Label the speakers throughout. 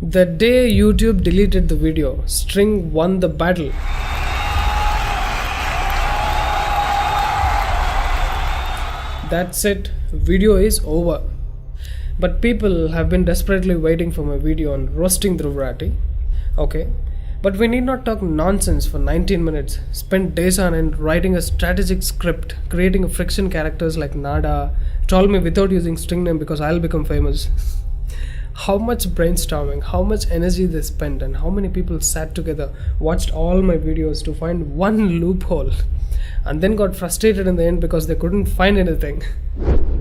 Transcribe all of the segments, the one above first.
Speaker 1: The day YouTube deleted the video, String won the battle. That's it, video is over. But people have been desperately waiting for my video on roasting Dhruv Rathi. Okay, but we need not talk nonsense for 19 minutes, spend days on end writing a strategic script, creating a friction characters like Nada, troll me without using string name because I'll become famous. How much brainstorming, how much energy they spent, and how many people sat together, watched all my videos to find one loophole, and then got frustrated in the end because they couldn't find anything.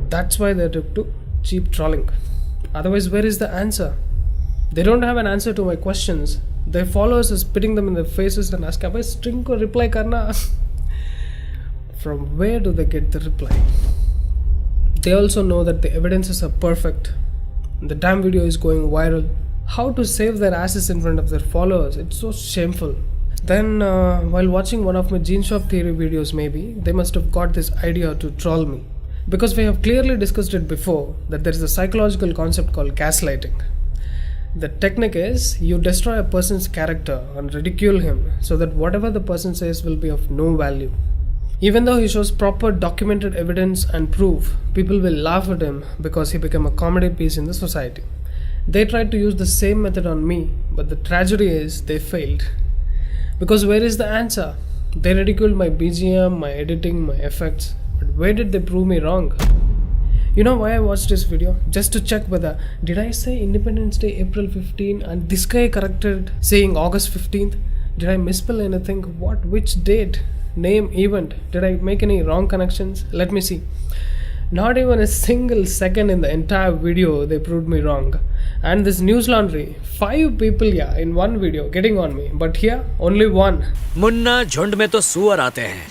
Speaker 1: That's why they took to cheap trolling. Otherwise, where is the answer? They don't have an answer to my questions. Their followers are spitting them in their faces and asking, "Abhi string ko reply karna." From where do they get the reply? They also know that the evidences are perfect. The damn video is going viral. How to save their asses in front of their followers? It's so shameful. Then, while watching one of my Gene Shop Theory videos, maybe, they must have got this idea to troll me. Because we have clearly discussed it before, that there is a psychological concept called gaslighting. The technique is, you destroy a person's character and ridicule him so that whatever the person says will be of no value. Even though he shows proper documented evidence and proof, people will laugh at him because he became a comedy piece in the society. They tried to use the same method on me, but the tragedy is they failed. Because where is the answer? They ridiculed my BGM, my editing, my effects, but where did they prove me wrong? You know why I watched this video? Just to check whether, did I say Independence Day April 15 and this guy corrected saying August 15th? Did I misspell anything? What? Which date? Name, event? Did I make any wrong connections? Let me see. Not even a single second in the entire video they proved me wrong. And this news laundry, 5 people in one video getting on me, but here only one.
Speaker 2: Munna झुंड में तो सुअर आते हैं.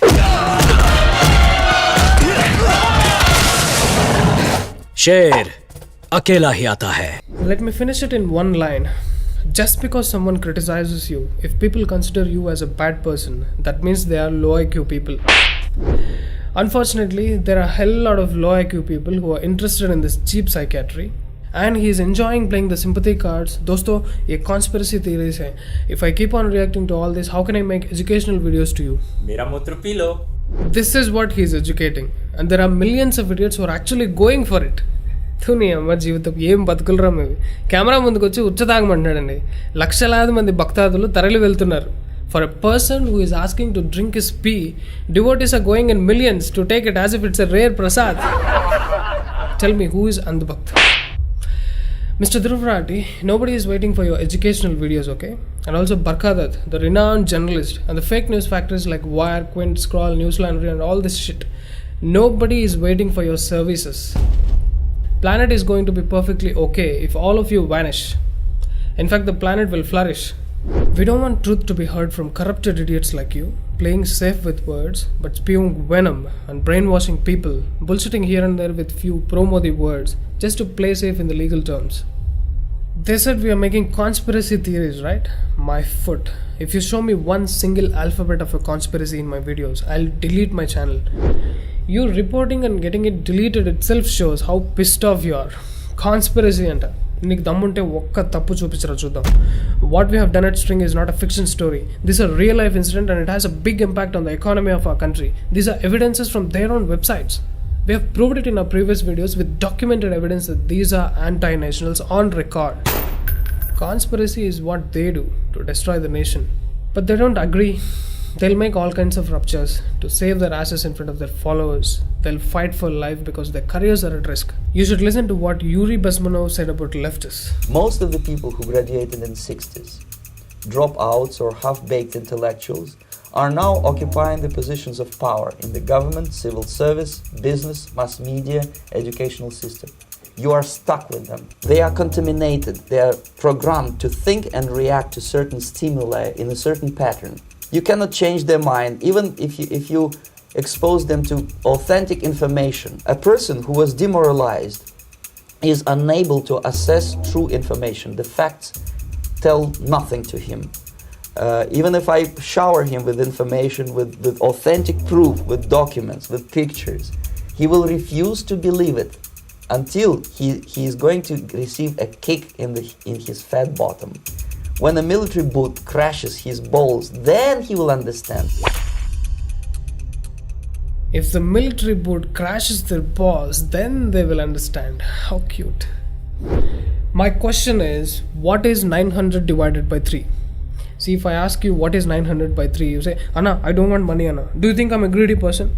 Speaker 2: शेर अकेला ही आता है.
Speaker 1: Let me finish it in one line. Just because someone criticizes you, if people consider you as a bad person, that means they are low IQ people. Unfortunately, there are a hell lot of low IQ people who are interested in this cheap psychiatry, and he is enjoying playing the sympathy cards. Dosto, ye conspiracy theories hai. If I keep on reacting to all this, how can I make educational videos to you?
Speaker 3: Mera mutra pee lo.
Speaker 1: This is what he is educating, and there are millions of idiots who are actually going for it. నీ అమ్మ జీవితం ఏం బతుకులరా మేము. Camera ముందుకు వచ్చి ఉచ్చతాగమంటున్నాడండి. లక్షలాది మంది భక్తాదులు తరలి వెళ్తున్నారు. For a person who is asking to drink his pee, devotees are going in millions to take it as if it's a rare prasad. Tell me who is andhbhakt? Mr. Dhruv Rathi, nobody is waiting for your educational videos, okay? And also Barkha Dutt, the renowned journalist, and the fake news factories like Wire, Quint, Scroll, News Laundry and all this shit. Nobody is waiting for your services. Planet is going to be perfectly okay if all of you vanish. In fact, the planet will flourish. We don't want truth to be heard from corrupted idiots like you, playing safe with words, but spewing venom and brainwashing people, bullshitting here and there with few pro-Modi words, just to play safe in the legal terms. They said we are making conspiracy theories, right? My foot. If you show me one single alphabet of a conspiracy in my videos, I'll delete my channel. You reporting and getting it deleted itself shows how pissed off you are. Conspiracy anta. నీకు దమ్ముంటే ఒక్క తప్పు చూపించరా చూద్దాం. What we have done at String is not a fiction story. This is a real life incident and it has a big impact on the economy of our country. These are evidences from their own websites. We have proved it in our previous videos with documented evidence that these are anti-nationals on record. Conspiracy is what they do to destroy the nation. But they don't agree. They'll make all kinds of ruptures to save their asses in front of their followers. They'll fight for life because their careers are at risk. You should listen to what Yuri Bezmenov said about leftists.
Speaker 4: Most of the people who graduated in the 60s, dropouts or half-baked intellectuals, are now occupying the positions of power in the government, civil service, business, mass media, educational system. You are stuck with them. They are contaminated. They are programmed to think and react to certain stimuli in a certain pattern. You cannot change their mind, even if you expose them to authentic information. A person who was demoralized is unable to assess true information. The facts tell nothing to him. Even if I shower him with information, with authentic proof, with documents, with pictures, he will refuse to believe it. until he is going to receive a kick in his fat bottom. When a military boot crashes his balls, then he will understand.
Speaker 1: If the military boot crashes their balls, then they will understand. How cute. My question is, what is 900 divided by 3? See, if I ask you what is 900 by 3, you say, Anna, I don't want money, Anna. Do you think I'm a greedy person?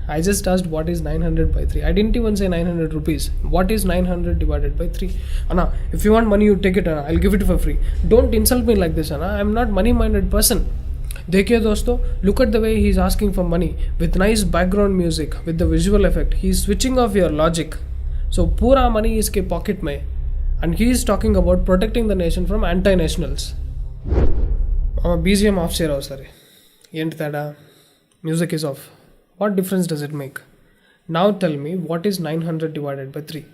Speaker 1: I just asked what is 900 by 3. I didn't even say 900 rupees. What is 900 divided by 3? Anna, if you want money, you take it, Anna. I'll give it for free. Don't insult me like this, Anna. I'm not money-minded person. देखिए दोस्तों, look at the way he's asking for money with nice background music, with the visual effect. He's switching off your logic. So पूरा money इसके pocket में, and he is talking about protecting the nation from anti-nationals. BGM off చేయరావు సరే. ఏంటి తేడా? Music is off. What difference does it make? Now tell me, what is 900 divided by 3?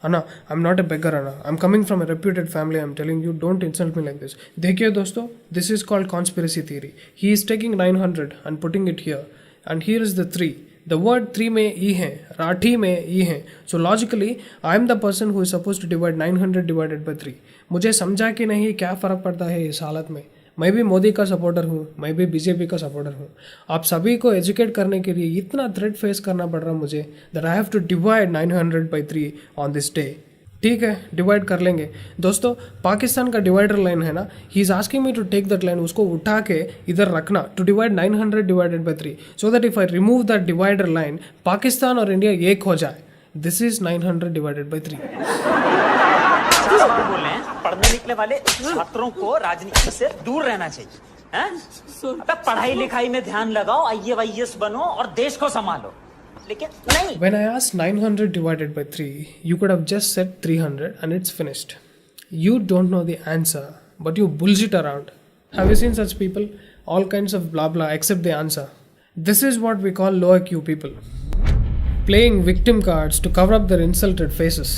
Speaker 1: Anna, I'm not a beggar, Anna. I'm coming from a reputed family. I'm telling you, don't insult me like this. देखिए दोस्तों, this is called conspiracy theory. He is taking 900 and putting it here. And here is the 3. The word 3 में E है, राठी में E है. So logically, I'm the person who is supposed to divide 900 divided by 3. मुझे समझा कि नहीं क्या फ़र्क पड़ता है इस हालत में. मैं भी मोदी का सपोर्टर हूँ, मैं भी बीजेपी का सपोर्टर हूँ. आप सभी को एजुकेट करने के लिए इतना थ्रेट फेस करना पड़ रहा मुझे that I have to divide 900 by 3 on this day. ठीक है, डिवाइड कर लेंगे दोस्तों. पाकिस्तान का डिवाइडर लाइन है ना, he is asking me to take that line, उसको उठा के इधर रखना to divide 900 divided by 3 so that if I remove that divider line, Pakistan और इंडिया एक हो जाए. This is 900 divided by 3.
Speaker 3: बोल रहे हैं पढ़ने निकले वाले छात्रों को राजनीति से दूर रहना चाहिए हैं? अबे पढ़ाई लिखाई में ध्यान लगाओ, IAS बनो और देश को संभालो. लेकिन नहीं.
Speaker 1: When I asked 900 divided by 3, you could have just said 300 and it's finished. You don't know the answer, but you bullshit around. Have you seen such people? All kinds of blah blah except the answer. This is what we call low IQ people. Playing victim cards to cover up their insulted faces.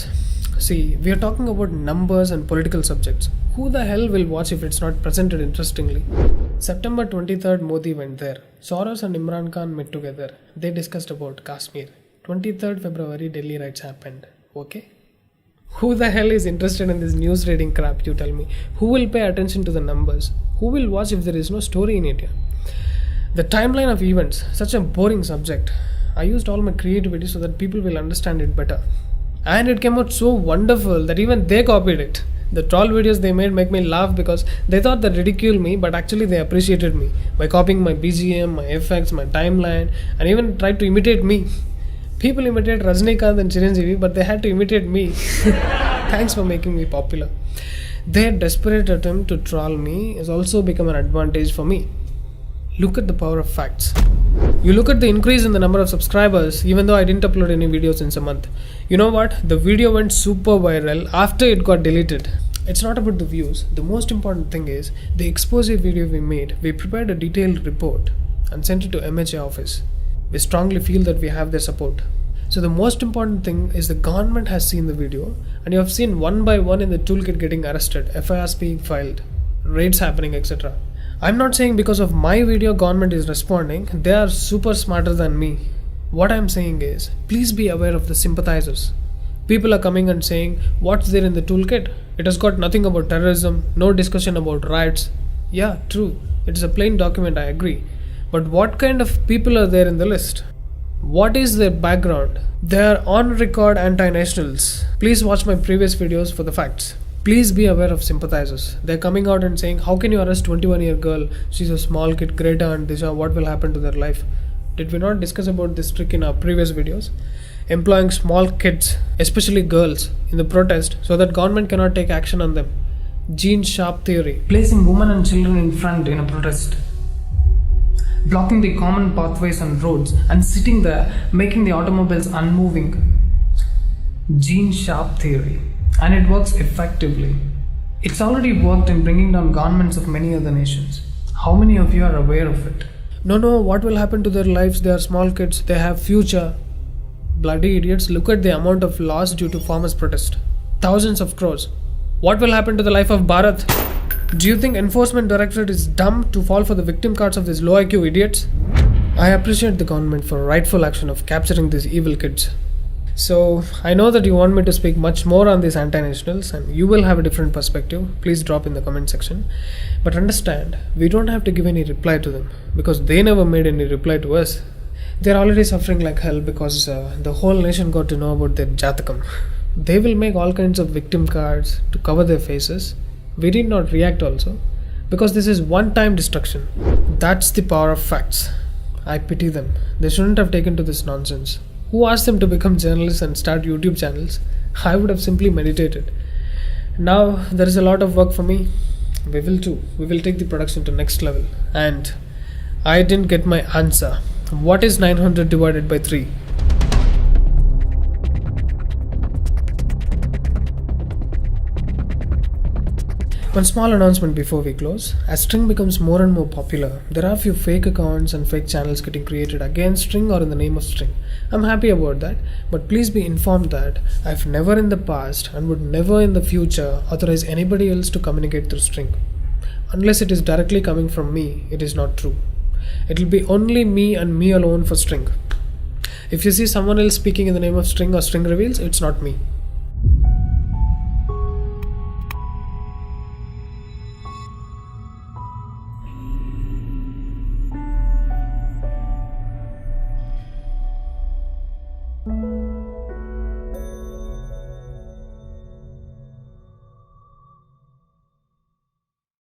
Speaker 1: See, we are talking about numbers and political subjects. Who the hell will watch if it's not presented interestingly? September 23rd, Modi went there. Soros and Imran Khan met together. They discussed about Kashmir. 23rd February, Delhi riots happened. Okay? Who the hell is interested in this news reading crap, you tell me? Who will pay attention to the numbers? Who will watch if there is no story in it? The timeline of events, such a boring subject. I used all my creativity so that people will understand it better. And it came out so wonderful that even they copied it. The troll videos they made make me laugh because they thought they ridiculed me, but actually they appreciated me by copying my BGM, my effects, my timeline, and even tried to imitate me. People imitate Rajnikant and Chiranjeevi, but they had to imitate me. Thanks for making me popular. Their desperate attempt to troll me has also become an advantage for me. Look at the power of facts. You look at the increase in the number of subscribers even though I didn't upload any videos since a month. You know what? The video went super viral after it got deleted. It's not about the views. The most important thing is the expose video we made. We prepared a detailed report and sent it to MHA office. We strongly feel that we have their support. So the most important thing is the government has seen the video and you have seen one by one in the toolkit getting arrested, FIRs being filed, raids happening, etc. I'm not saying because of my video government is responding, they are super smarter than me. What I'm saying is, please be aware of the sympathizers. People are coming and saying, what's there in the toolkit? It has got nothing about terrorism, no discussion about riots. Yeah, true. It is a plain document, I agree. But what kind of people are there in the list? What is their background? They are on record anti-nationals. Please watch my previous videos for the facts. Please be aware of sympathizers. They're coming out and saying, how can you arrest 21-year girl? She's a small kid, Greta and Disha. What will happen to their life? Did we not discuss about this trick in our previous videos? Employing small kids, especially girls, in the protest so that government cannot take action on them. Gene Sharp theory. Placing women and children in front in a protest. Blocking the common pathways and roads and sitting there, making the automobiles unmoving. Gene Sharp theory. And it works effectively. It's already worked in bringing down governments of many other nations. How many of you are aware of it? No, what will happen to their lives? They are small kids, they have future. Bloody idiots, look at the amount of loss due to farmers' protest. Thousands of crores. What will happen to the life of Bharat? Do you think Enforcement Directorate is dumb to fall for the victim cards of these low IQ idiots? I appreciate the government for rightful action of capturing these evil kids. So, I know that you want me to speak much more on these anti-nationals and you will have a different perspective. Please drop in the comment section. But understand, we don't have to give any reply to them because they never made any reply to us. They're already suffering like hell because the whole nation got to know about their Jatakam. They will make all kinds of victim cards to cover their faces. We did not react also because this is one-time destruction. That's the power of facts. I pity them. They shouldn't have taken to this nonsense. Who asked them to become journalists and start YouTube channels? I would have simply meditated. Now there is a lot of work for me. We will too. We will take the production to next level. And I didn't get my answer. What is 900 divided by 3? One small announcement before we close. As String becomes more and more popular, there are a few fake accounts and fake channels getting created against String or in the name of String. I'm happy about that, but please be informed that I've never in the past and would never in the future authorize anybody else to communicate through String. Unless it is directly coming from me, it is not true. It will be only me and me alone for String. If you see someone else speaking in the name of String or String Reveals, it's not me.